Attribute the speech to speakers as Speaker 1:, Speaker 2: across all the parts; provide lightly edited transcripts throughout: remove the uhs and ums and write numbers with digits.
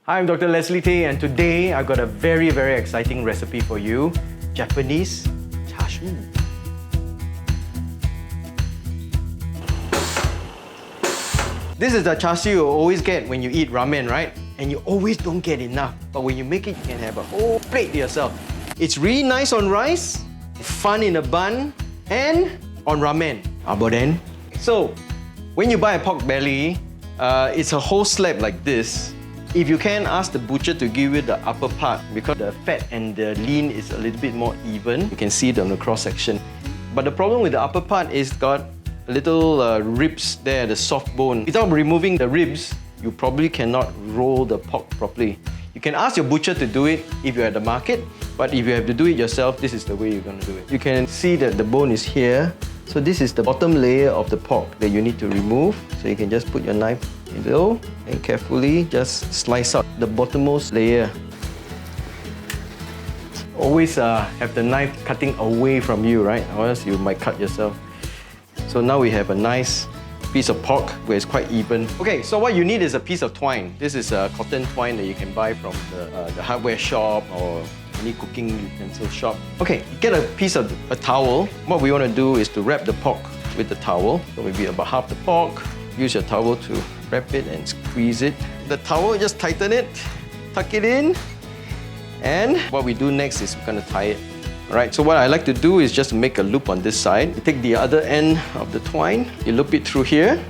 Speaker 1: Hi, I'm Dr. Leslie Tay, and today I've got a very exciting recipe for you. Japanese Chashu. This is the chashu you always get when you eat ramen, right? And you always don't get enough. But when you make it, you can have a whole plate yourself. It's really nice on rice, fun in a bun, and on ramen. Aboden. So, when you buy a pork belly, it's a whole slab like this. If you can, ask the butcher to give you the upper part because the fat and the lean is a little bit more even. You can see it on the cross section. But the problem with the upper part is got little ribs there, the soft bone. Without removing the ribs, you probably cannot roll the pork properly. You can ask your butcher to do it if you're at the market, but if you have to do it yourself, this is the way you're going to do it. You can see that the bone is here. So this is the bottom layer of the pork that you need to remove. So you can just put your knife in below and carefully just slice out the bottommost layer. Always have the knife cutting away from you, right? Or else you might cut yourself. So now we have a nice piece of pork where it's quite even. Okay, so what you need is a piece of twine. This is a cotton twine that you can buy from the hardware shop or any cooking utensil shop. Okay, get a piece of a towel. What we want to do is to wrap the pork with the towel. So maybe about half the pork. Use your towel to wrap it and squeeze it. The towel, just tighten it, tuck it in, and what we do next is we're going to tie it. Alright, so what I like to do is just make a loop on this side. You take the other end of the twine, you loop it through here,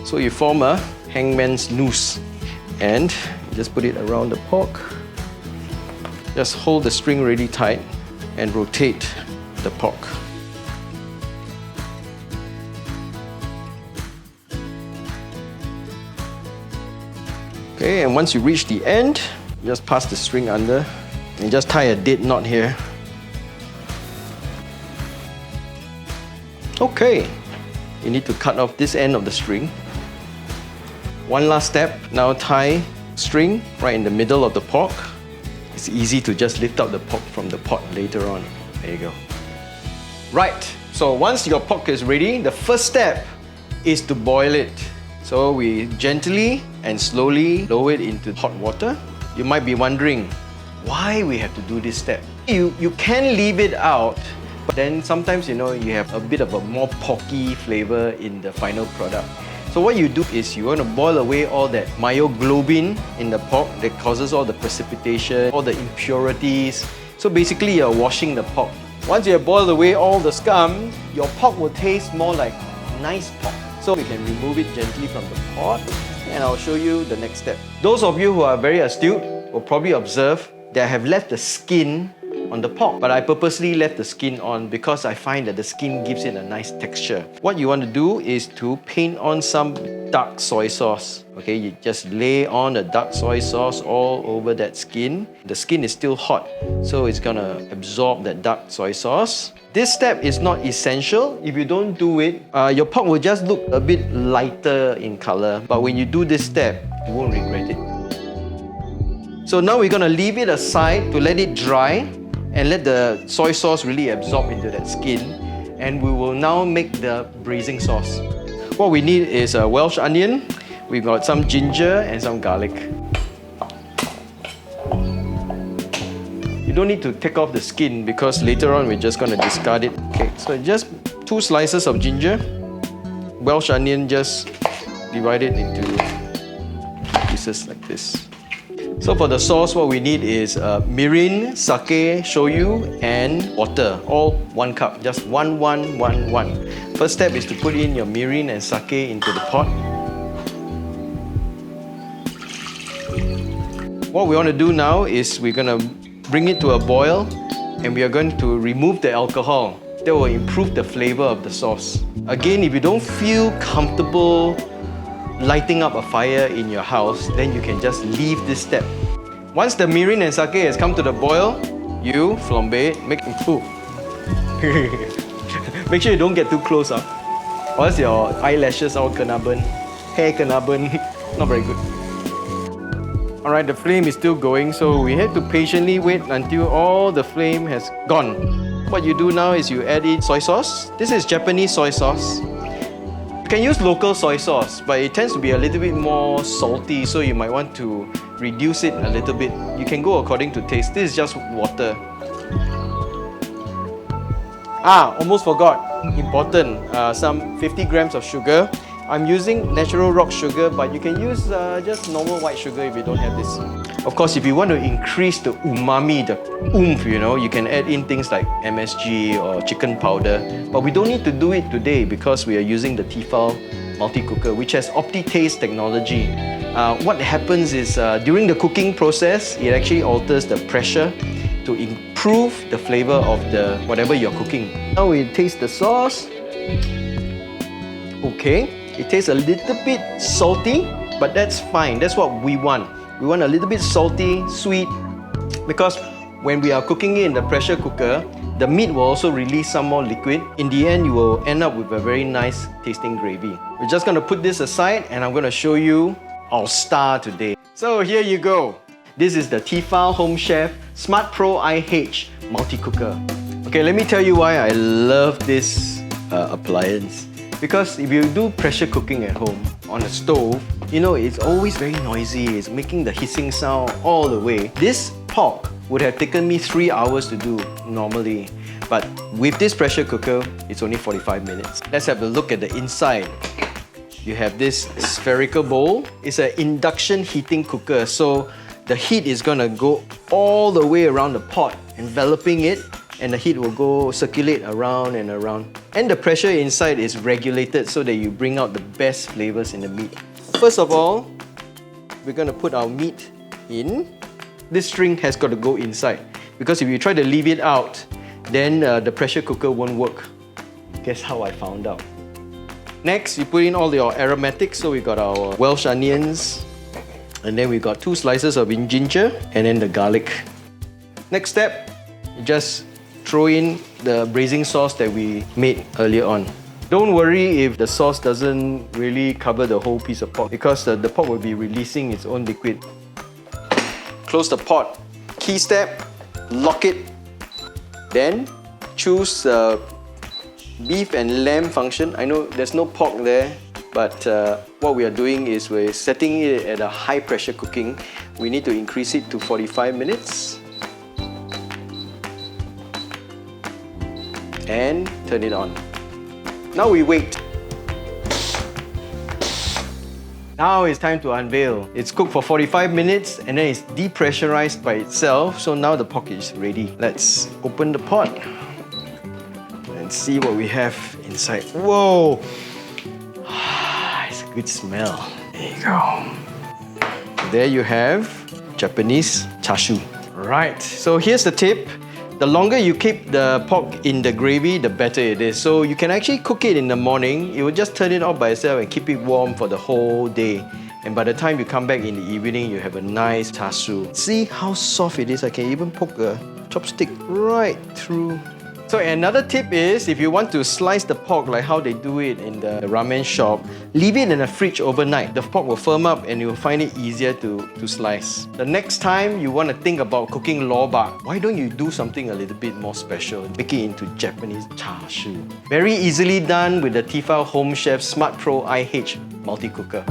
Speaker 1: so you form a hangman's noose. And you just put it around the pork. Just hold the string really tight and rotate the pork. Okay, and once you reach the end, just pass the string under and just tie a dead knot here. Okay, you need to cut off this end of the string. One last step, now tie string right in the middle of the pork. It's easy to just lift up the pork from the pot later on. There you go. Right, so once your pork is ready, the first step is to boil it. So we gently and slowly lower it into hot water. You might be wondering why we have to do this step. You can leave it out, but then sometimes you have a bit of a more porky flavor in the final product. So what you do is you want to boil away all that myoglobin in the pork that causes all the precipitation, all the impurities. So basically you're washing the pork. Once you have boiled away all the scum, your pork will taste more like nice pork. So we can remove it gently from the pot, and I'll show you the next step. Those of you who are very astute will probably observe that I have left the skin on the pork, but I purposely left the skin on because I find that the skin gives it a nice texture. What you want to do is to paint on some dark soy sauce. Okay, you just lay on the dark soy sauce all over that skin. The skin is still hot, so it's gonna absorb that dark soy sauce. This step is not essential. If you don't do it, your pork will just look a bit lighter in color. But when you do this step, you won't regret it. So now we're gonna leave it aside to let it dry and let the soy sauce really absorb into that skin. And we will now make the braising sauce. What we need is a Welsh onion. We've got some ginger and some garlic. You don't need to take off the skin because later on we're just going to discard it. Okay, so just 2 slices of ginger. Welsh onion, just divide it into pieces like this. So for the sauce, what we need is mirin, sake, shoyu, and water. All 1 cup, just 1, 1, 1, 1. First step is to put in your mirin and sake into the pot. What we want to do now is we're going to bring it to a boil, and we are going to remove the alcohol. That will improve the flavor of the sauce. Again, if you don't feel comfortable lighting up a fire in your house, then you can just leave this step. Once the mirin and sake has come to the boil, you flambe it, make it cool. Make sure you don't get too close, or else your eyelashes all kena burn, hair kena burn. Not very good. Alright, the flame is still going, so we have to patiently wait until all the flame has gone. What you do now is you add in soy sauce. This is Japanese soy sauce. You can use local soy sauce, but it tends to be a little bit more salty, so you might want to reduce it a little bit. You can go according to taste. This is just water. Almost forgot. Important. Some 50 grams of sugar. I'm using natural rock sugar, but you can use just normal white sugar if you don't have this. Of course, if you want to increase the umami, the oomph, you can add in things like MSG or chicken powder. But we don't need to do it today because we are using the Tefal Multicooker, which has OptiTaste technology. What happens is during the cooking process, it actually alters the pressure to improve the flavor of the whatever you're cooking. Now we taste the sauce. Okay, it tastes a little bit salty, but that's fine. That's what we want. We want a little bit salty, sweet, because when we are cooking it in the pressure cooker, the meat will also release some more liquid. In the end, you will end up with a very nice tasting gravy. We're just going to put this aside and I'm going to show you our star today. So here you go. This is the Tefal Home Chef Smart Pro IH Multicooker. Okay, let me tell you why I love this appliance. Because if you do pressure cooking at home on a stove, it's always very noisy. It's making the hissing sound all the way. This pork would have taken me 3 hours to do normally. But with this pressure cooker, it's only 45 minutes. Let's have a look at the inside. You have this spherical bowl. It's an induction heating cooker. So the heat is gonna go all the way around the pot, enveloping it, and the heat will go circulate around and around. And the pressure inside is regulated so that you bring out the best flavors in the meat. First of all, we're gonna put our meat in. This string has got to go inside because if you try to leave it out, then the pressure cooker won't work. Guess how I found out? Next, you put in all your aromatics. So we got our Welsh onions, and then we got 2 slices of ginger, and then the garlic. Next step, you just throw in the braising sauce that we made earlier on. Don't worry if the sauce doesn't really cover the whole piece of pork because the pork will be releasing its own liquid. Close the pot. Key step, lock it. Then choose beef and lamb function. I know there's no pork there, but what we are doing is we're setting it at a high pressure cooking. We need to increase it to 45 minutes. And turn it on. Now we wait. Now it's time to unveil. It's cooked for 45 minutes and then it's depressurized by itself. So now the pork is ready. Let's open the pot and see what we have inside. Whoa! It's a good smell. There you go. There you have Japanese Chashu. Right, so here's the tip. The longer you keep the pork in the gravy, the better it is. So you can actually cook it in the morning. It will just turn it off by itself and keep it warm for the whole day. And by the time you come back in the evening, you have a nice chashu. See how soft it is? I can even poke a chopstick right through. So another tip is, if you want to slice the pork like how they do it in the ramen shop, leave it in the fridge overnight. The pork will firm up and you'll find it easier to slice. The next time you want to think about cooking lobak, why don't you do something a little bit more special and make it into Japanese Chashu? Very easily done with the Tefal Home Chef Smart Pro IH Multicooker.